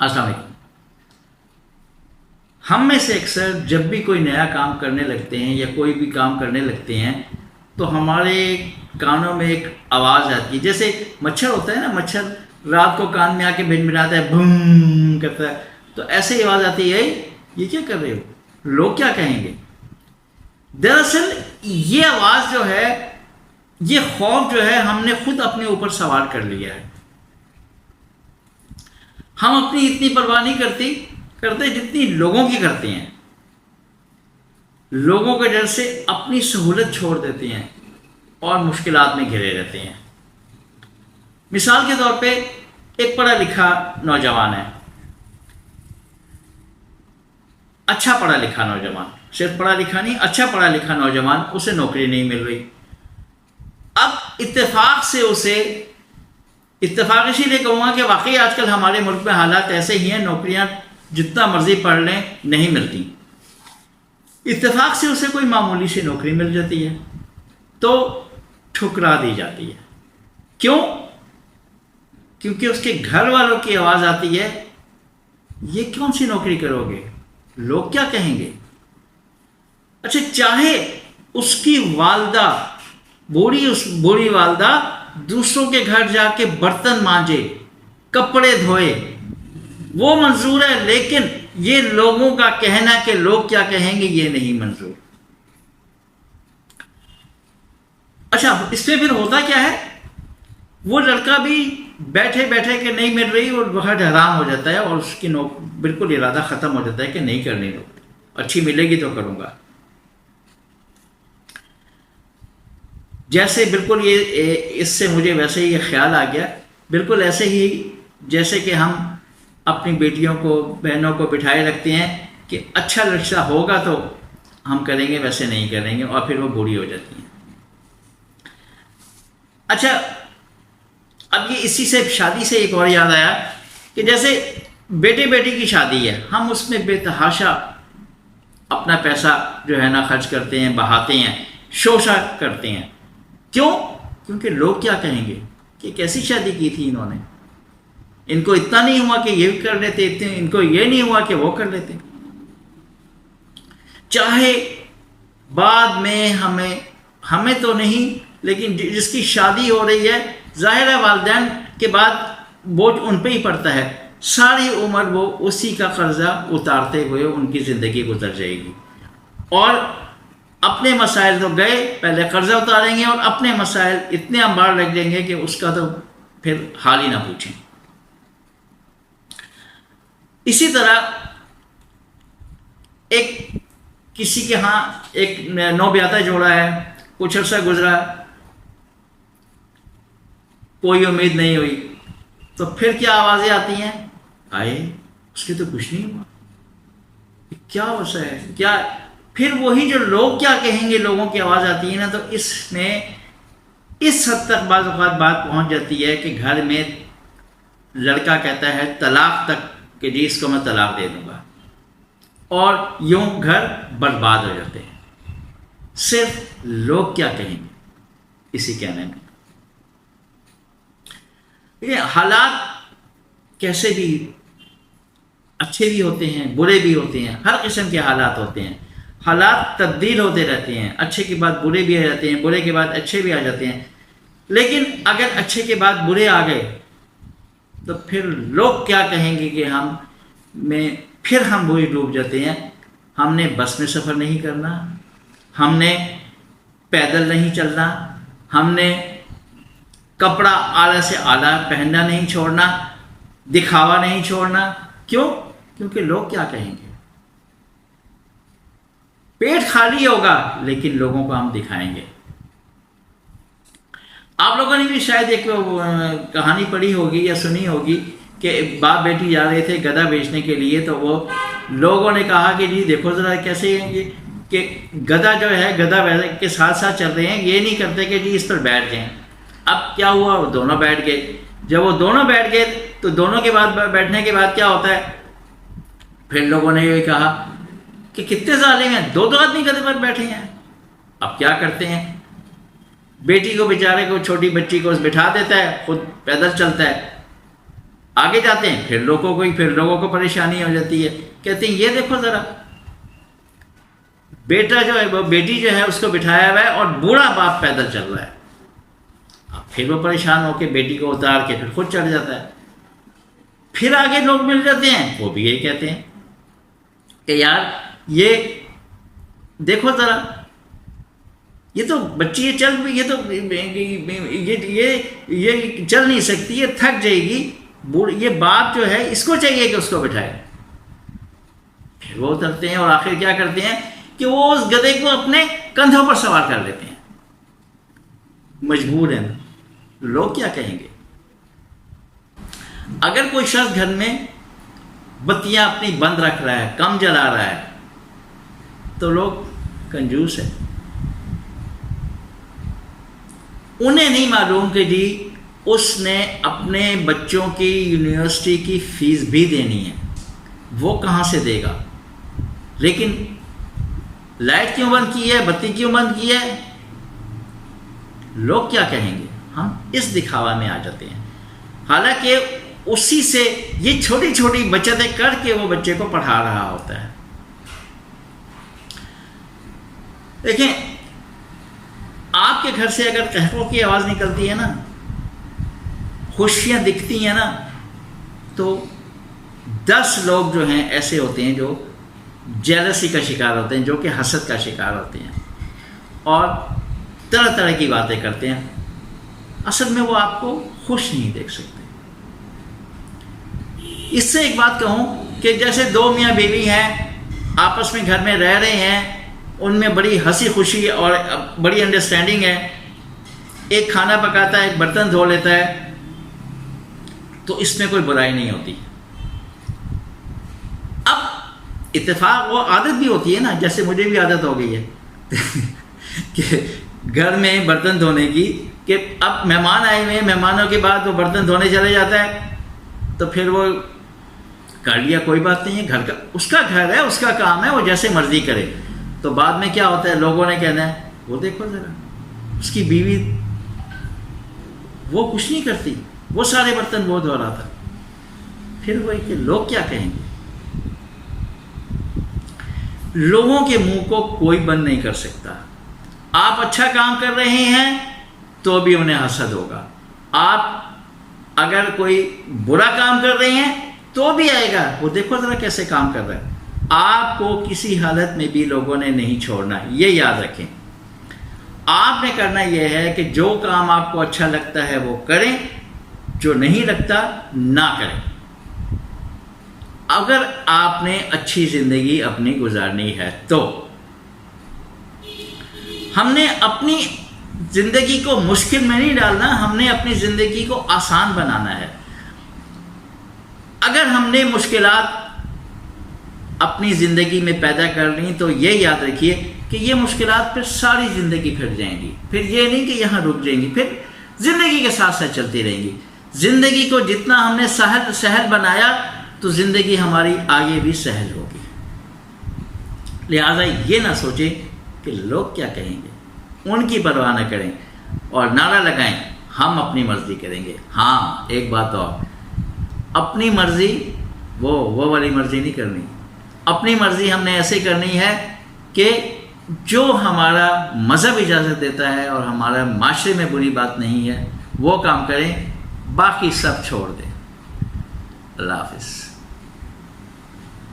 السلام علیکم۔ ہم میں سے اکثر جب بھی کوئی نیا کام کرنے لگتے ہیں یا کوئی بھی کام کرنے لگتے ہیں تو ہمارے کانوں میں ایک آواز آتی ہے، جیسے مچھر ہوتا ہے نا، مچھر رات کو کان میں آ کے بھنبھناتا ہے، بھم کرتا ہے، تو ایسے ہی آواز آتی ہے، یہ کیا کر رہے ہو، لوگ کیا کہیں گے۔ دراصل یہ آواز جو ہے، یہ خوف جو ہے، ہم نے خود اپنے اوپر سوار کر لیا ہے۔ ہم اپنی اتنی پرواہ نہیں کرتے جتنی لوگوں کی کرتے ہیں۔ لوگوں کے ڈر سے اپنی سہولت چھوڑ دیتے ہیں اور مشکلات میں گھرے رہتے ہیں۔ مثال کے طور پہ ایک پڑھا لکھا نوجوان ہے، اچھا پڑھا لکھا نوجوان، صرف پڑھا لکھا نہیں، اچھا پڑھا لکھا نوجوان، اسے نوکری نہیں مل رہی۔ اب اتفاق اسی لیے کہوں گا کہ واقعی آج کل ہمارے ملک میں حالات ایسے ہی ہیں، نوکریاں جتنا مرضی پڑھ لیں نہیں ملتی۔ اتفاق سے اسے کوئی معمولی سی نوکری مل جاتی ہے تو ٹھکرا دی جاتی ہے۔ کیوں؟ کیونکہ اس کے گھر والوں کی آواز آتی ہے، یہ کون سی نوکری کرو گے، لوگ کیا کہیں گے۔ اچھا، چاہے اس کی والدہ، بوڑھی والدہ دوسروں کے گھر جا کے برتن مانجے، کپڑے دھوئے، وہ منظور ہے، لیکن یہ لوگوں کا کہنا کہ لوگ کیا کہیں گے، یہ نہیں منظور۔ اچھا، اس میں پھر ہوتا کیا ہے، وہ لڑکا بھی بیٹھے کہ نہیں مل رہی اور بہت حیران ہو جاتا ہے اور اس کی بالکل ارادہ ختم ہو جاتا ہے کہ نہیں کرنی، لوگ اچھی ملے گی تو کروں گا۔ جیسے بالکل اس سے مجھے ویسے ہی یہ خیال آ گیا، بالکل ایسے ہی جیسے کہ ہم اپنی بیٹیوں کو، بہنوں کو بٹھائے رکھتے ہیں کہ اچھا رشتہ ہوگا تو ہم کریں گے، ویسے نہیں کریں گے، اور پھر وہ بوڑھی ہو جاتی ہیں۔ اچھا، اب یہ اسی سے شادی سے ایک اور یاد آیا کہ جیسے بیٹی کی شادی ہے، ہم اس میں بے تحاشا اپنا پیسہ جو ہے نا خرچ کرتے ہیں، بہاتے ہیں، شوشہ کرتے ہیں۔ کیوں؟ کیونکہ لوگ کیا کہیں گے کہ کیسی شادی کی تھی انہوں نے، ان کو اتنا نہیں ہوا کہ یہ کر لیتے، ان کو یہ نہیں ہوا کہ وہ کر لیتے۔ چاہے بعد میں ہمیں تو نہیں، لیکن جس کی شادی ہو رہی ہے، ظاہر ہے والدین کے بعد بوجھ ان پہ ہی پڑتا ہے، ساری عمر وہ اسی کا قرضہ اتارتے ہوئے ان کی زندگی گزر جائے گی، اور اپنے مسائل تو گئے، پہلے قرضہ اتاریں گے اور اپنے مسائل اتنے انبار رکھ دیں گے کہ اس کا تو پھر حال ہی نہ پوچھیں۔ اسی طرح کسی کے ہاں ایک نوبیاتا جوڑا ہے، کچھ عرصہ گزرا، کوئی امید نہیں ہوئی، تو پھر کیا آوازیں آتی ہیں، آئے اس کے تو کچھ نہیں ہوا، کیا وجہ ہے، کیا، پھر وہی جو لوگ کیا کہیں گے، لوگوں کی آواز آتی ہے نا، تو اس میں اس حد تک بعض اوقات بات پہنچ جاتی ہے کہ گھر میں لڑکا کہتا ہے طلاق تک کہ جی اس کو میں طلاق دے دوں گا، اور یوں گھر برباد ہو جاتے ہیں، صرف لوگ کیا کہیں گے اسی کہنے میں۔ حالات کیسے بھی اچھے بھی ہوتے ہیں، برے بھی ہوتے ہیں، ہر قسم کے حالات ہوتے ہیں، حالات تبدیل ہوتے رہتے ہیں، اچھے کے بعد برے بھی آ جاتے ہیں، برے کے بعد اچھے بھی آ جاتے ہیں، لیکن اگر اچھے کے بعد برے آ گئے تو پھر لوگ کیا کہیں گے کہ پھر ہم وہی ڈوب جاتے ہیں۔ ہم نے بس میں سفر نہیں کرنا، ہم نے پیدل نہیں چلنا، ہم نے کپڑا اعلیٰ سے اعلیٰ پہننا نہیں چھوڑنا، دکھاوا نہیں چھوڑنا۔ کیوں؟ کیونکہ لوگ کیا کہیں گے۔ پیٹ خالی ہوگا لیکن لوگوں کو ہم دکھائیں گے۔ آپ لوگوں نے بھی شاید ایک کہانی پڑھی ہوگی یا سنی ہوگی کہ باپ بیٹی جا رہے تھے گدھا بیچنے کے لیے، تو وہ لوگوں نے کہا کہ جی دیکھو ذرا کیسے ہیں یہ، کہ گدھا جو ہے، گدھا کے ساتھ ساتھ چل رہے ہیں، یہ نہیں کرتے کہ جی اس پر بیٹھ جائیں۔ اب کیا ہوا، وہ دونوں بیٹھ گئے۔ جب وہ دونوں بیٹھ گئے تو دونوں کے بعد بیٹھنے کے بعد کیا ہوتا ہے، پھر لوگوں نے یہ کہا کہ کتنے ظالم ہیں، دو آدمی گدھے پر بیٹھے ہیں۔ اب کیا کرتے ہیں، بیٹی کو، بیچارے کو، چھوٹی بچی کو بٹھا دیتا ہے، خود پیدل چلتا ہے۔ آگے جاتے ہیں پھر لوگوں کو پریشانی ہو جاتی ہے. کہتے ہیں یہ دیکھو ذرا بیٹا جو ہے وہ بیٹی جو ہے اس کو بٹھایا ہوا ہے اور بوڑھا باپ پیدل چل رہا ہے. پھر وہ پریشان ہو کے بیٹی کو اتار کے پھر خود چڑھ جاتا ہے. پھر آگے لوگ مل جاتے ہیں وہ بھی یہی کہتے ہیں کہ یار یہ دیکھو ذرا یہ تو بچی یہ چل نہیں سکتی، یہ تھک جائے گی، یہ باپ جو ہے اس کو چاہیے کہ اس کو بٹھائے. پھر وہ اترتے ہیں اور آخر کیا کرتے ہیں کہ وہ اس گدھے کو اپنے کندھوں پر سوار کر لیتے ہیں. مجبور ہیں. لوگ کیا کہیں گے؟ اگر کوئی شخص گھر میں بتیاں اپنی بند رکھ رہا ہے، کم جلا رہا ہے، تو لوگ کنجوس ہے. انہیں نہیں معلوم کہ جی اس نے اپنے بچوں کی یونیورسٹی کی فیس بھی دینی ہے، وہ کہاں سے دے گا؟ لیکن لائٹ کیوں بند کی ہے، بتی کیوں بند کی ہے؟ لوگ کیا کہیں گے؟ ہم اس دکھاوا میں آ جاتے ہیں. حالانکہ اسی سے یہ چھوٹی چھوٹی بچتیں کر کے وہ بچے کو پڑھا رہا ہوتا ہے. دیکھیں آپ کے گھر سے اگر قہقہ کی آواز نکلتی ہے نا، خوشیاں دکھتی ہیں نا، تو 10 لوگ جو ہیں ایسے ہوتے ہیں جو جیلسی کا شکار ہوتے ہیں، جو کہ حسد کا شکار ہوتے ہیں اور طرح طرح کی باتیں کرتے ہیں. اصل میں وہ آپ کو خوش نہیں دیکھ سکتے. اس سے ایک بات کہوں کہ جیسے 2 میاں بیوی ہیں، آپس میں گھر میں رہ رہے ہیں، ان میں بڑی ہنسی خوشی اور بڑی انڈرسٹینڈنگ ہے، ایک کھانا پکاتا ہے، ایک برتن دھو لیتا ہے، تو اس میں کوئی برائی نہیں ہوتی. اب اتفاق وہ عادت بھی ہوتی ہے نا، جیسے مجھے بھی عادت ہو گئی ہے کہ گھر میں برتن دھونے کی، کہ اب مہمان آئے ہوئے ہیں، مہمانوں کے بعد وہ برتن دھونے چلے جاتا ہے، تو پھر وہ کر لیا، کوئی بات نہیں ہے، گھر کا اس کا گھر ہے، اس کا کام ہے، وہ جیسے مرضی کرے. تو بعد میں کیا ہوتا ہے، لوگوں نے کہنا ہے وہ دیکھو ذرا اس کی بیوی وہ کچھ نہیں کرتی، وہ سارے برتن وہ دھو رہا تھا. پھر وہی کہ لوگ کیا کہیں گے؟ لوگوں کے منہ کو کوئی بند نہیں کر سکتا. آپ اچھا کام کر رہے ہیں تو بھی انہیں حسد ہوگا، آپ اگر کوئی برا کام کر رہے ہیں تو بھی آئے گا، وہ دیکھو ذرا کیسے کام کر رہا ہے. آپ کو کسی حالت میں بھی لوگوں نے نہیں چھوڑنا، یہ یاد رکھیں. آپ نے کرنا یہ ہے کہ جو کام آپ کو اچھا لگتا ہے وہ کریں، جو نہیں لگتا نہ کریں. اگر آپ نے اچھی زندگی اپنی گزارنی ہے تو ہم نے اپنی زندگی کو مشکل میں نہیں ڈالنا، ہم نے اپنی زندگی کو آسان بنانا ہے. اگر ہم نے مشکلات اپنی زندگی میں پیدا کر لیں تو یہ یاد رکھیے کہ یہ مشکلات پھر ساری زندگی پھر جائیں گی. پھر یہ نہیں کہ یہاں رک جائیں گی، پھر زندگی کے ساتھ ساتھ چلتی رہیں گی. زندگی کو جتنا ہم نے سہل بنایا تو زندگی ہماری آگے بھی سہل ہوگی. لہٰذا یہ نہ سوچیں کہ لوگ کیا کہیں گے، ان کی پرواہ نہ کریں اور نعرہ لگائیں ہم اپنی مرضی کریں گے. ہاں ایک بات اور، اپنی مرضی وہ والی مرضی نہیں کرنی. اپنی مرضی ہم نے ایسے کرنی ہے کہ جو ہمارا مذہب اجازت دیتا ہے اور ہمارا معاشرے میں بری بات نہیں ہے وہ کام کریں، باقی سب چھوڑ دیں. اللہ حافظ.